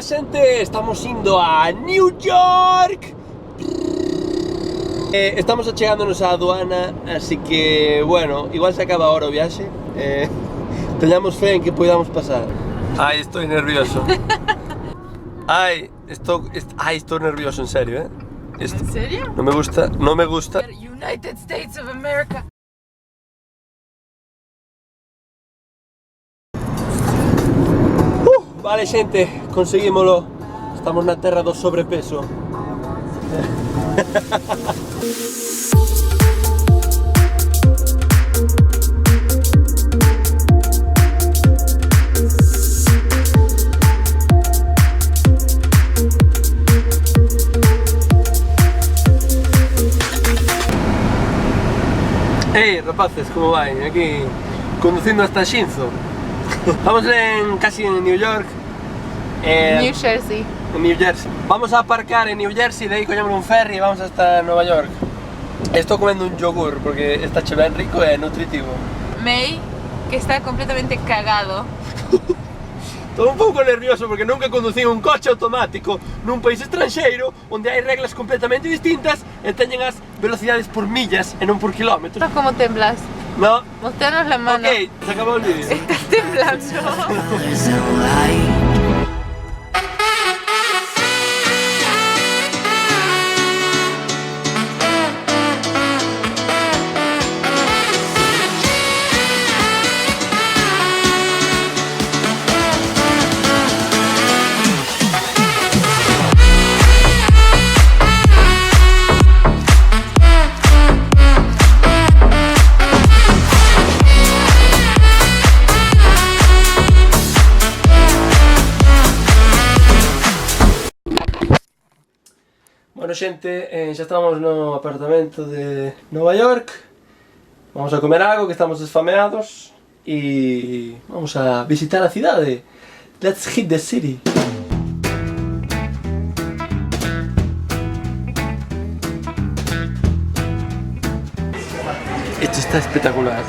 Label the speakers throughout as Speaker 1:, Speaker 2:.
Speaker 1: Boa xente, estamos indo a New York. Estamos achegándonos á aduana, así que, bueno, igual se acaba ahora o viaxe. Teñamos fe en que podamos pasar. Ai, estoy nervioso. Ai, estou nervioso, en serio,
Speaker 2: ¿En serio?
Speaker 1: No me gusta, no me gusta.
Speaker 2: United States of America.
Speaker 1: Vale, xente, conseguímolo. Estamos na terra do sobrepeso. Hey, rapaces, como vai? Aquí conducindo hasta Shinzo. Estamos casi en New York.
Speaker 2: New Jersey.
Speaker 1: En New Jersey. Vamos a aparcar en New Jersey, de ahí cogemos un ferry y vamos hasta Nueva York. Estoy comiendo un yogur porque está ben rico e nutritivo.
Speaker 2: May, que está completamente cagado.
Speaker 1: Estou un pouco nervioso porque nunca conducí un coche automático nun país estranxeiro onde hai reglas completamente distintas e teñen as velocidades por millas e non por kilómetros.
Speaker 2: ¿Cómo temblas?
Speaker 1: No.
Speaker 2: Mostranos la mano.
Speaker 1: Ok, se acabó el vídeo.
Speaker 2: Estás temblando.
Speaker 1: Bueno, xente, xa estamos no apartamento de Nova York. Vamos a comer algo, que estamos desfameados. E vamos a visitar a cidade. Let's hit the city. Esto está espectacular.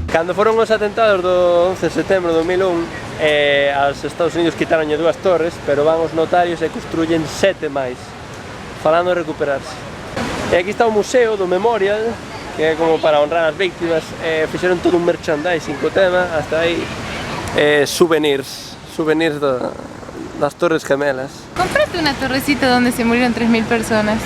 Speaker 1: Cando foron os atentados do 11 de setembro de 2001, aos Estados Unidos quitaronlle 2 torres, pero van os notarios e construyen 7 máis, falando de recuperarse. E aquí está o museo do Memorial, que é como para honrar as víctimas, fixeron todo un merchandising co tema, hasta aí souvenirs das Torres Gemelas.
Speaker 2: Cómprate una torrecita donde se murieron 3000 personas.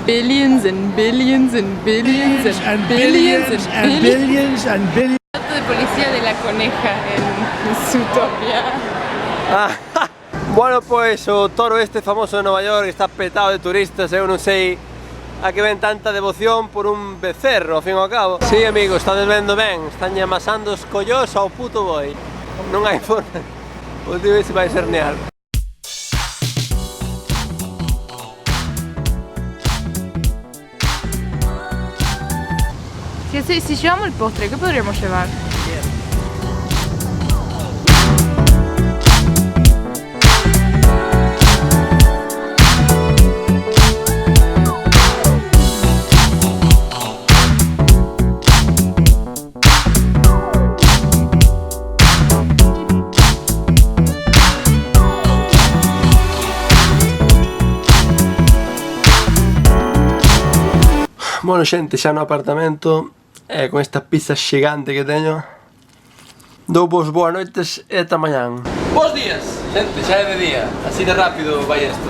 Speaker 2: Billions and billions and billions and billions and billions and billions. Foto de policía de la coneja en Zootopia.
Speaker 1: Bueno, pois o toro este famoso de Nova York está petado de turistas, eu non sei a que ven tanta devoción por un becerro, ao fin e ao cabo. Si, amigos, estades vendo ben, están amasando os collos ao puto boi. Non hai forma, o tío ese vai sernear.
Speaker 2: Si llevamos el postre, ¿qué podríamos llevar?
Speaker 1: Bueno, xente, xa no apartamento, con esta pizza xigante que teño, dou vos boas noites e ata mañán. Bos días, xente, xa é de día, así de rápido vai isto.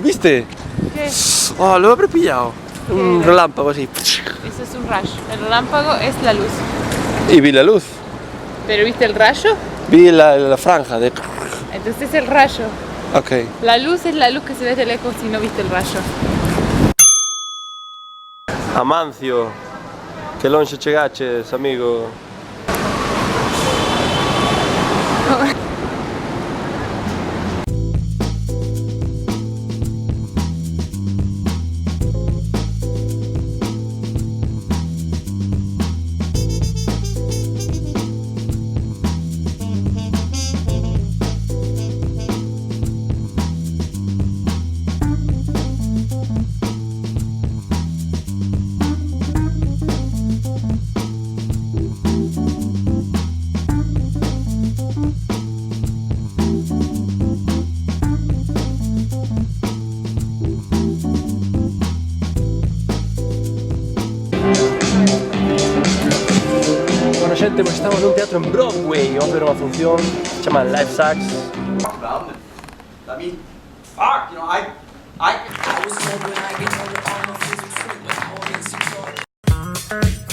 Speaker 1: ¿Viste?
Speaker 2: ¿Qué?
Speaker 1: Oh, lo habré pillado. Un relámpago así.
Speaker 2: Eso es un rayo. El relámpago es la luz.
Speaker 1: Y vi la luz.
Speaker 2: ¿Pero viste el rayo?
Speaker 1: Vi la franja de...
Speaker 2: Entonces el rayo.
Speaker 1: Ok.
Speaker 2: La luz es la luz que se ve de lejos si no viste el rayo.
Speaker 1: Amancio, que longe chegaches, amigo. Bueno, xente, pues estamos nun teatro en Broadway. Vamos a ver unha función, se chama Live Sax.
Speaker 3: I mean, fuck, you know, I was told when I get older, all my fears are true, but I want to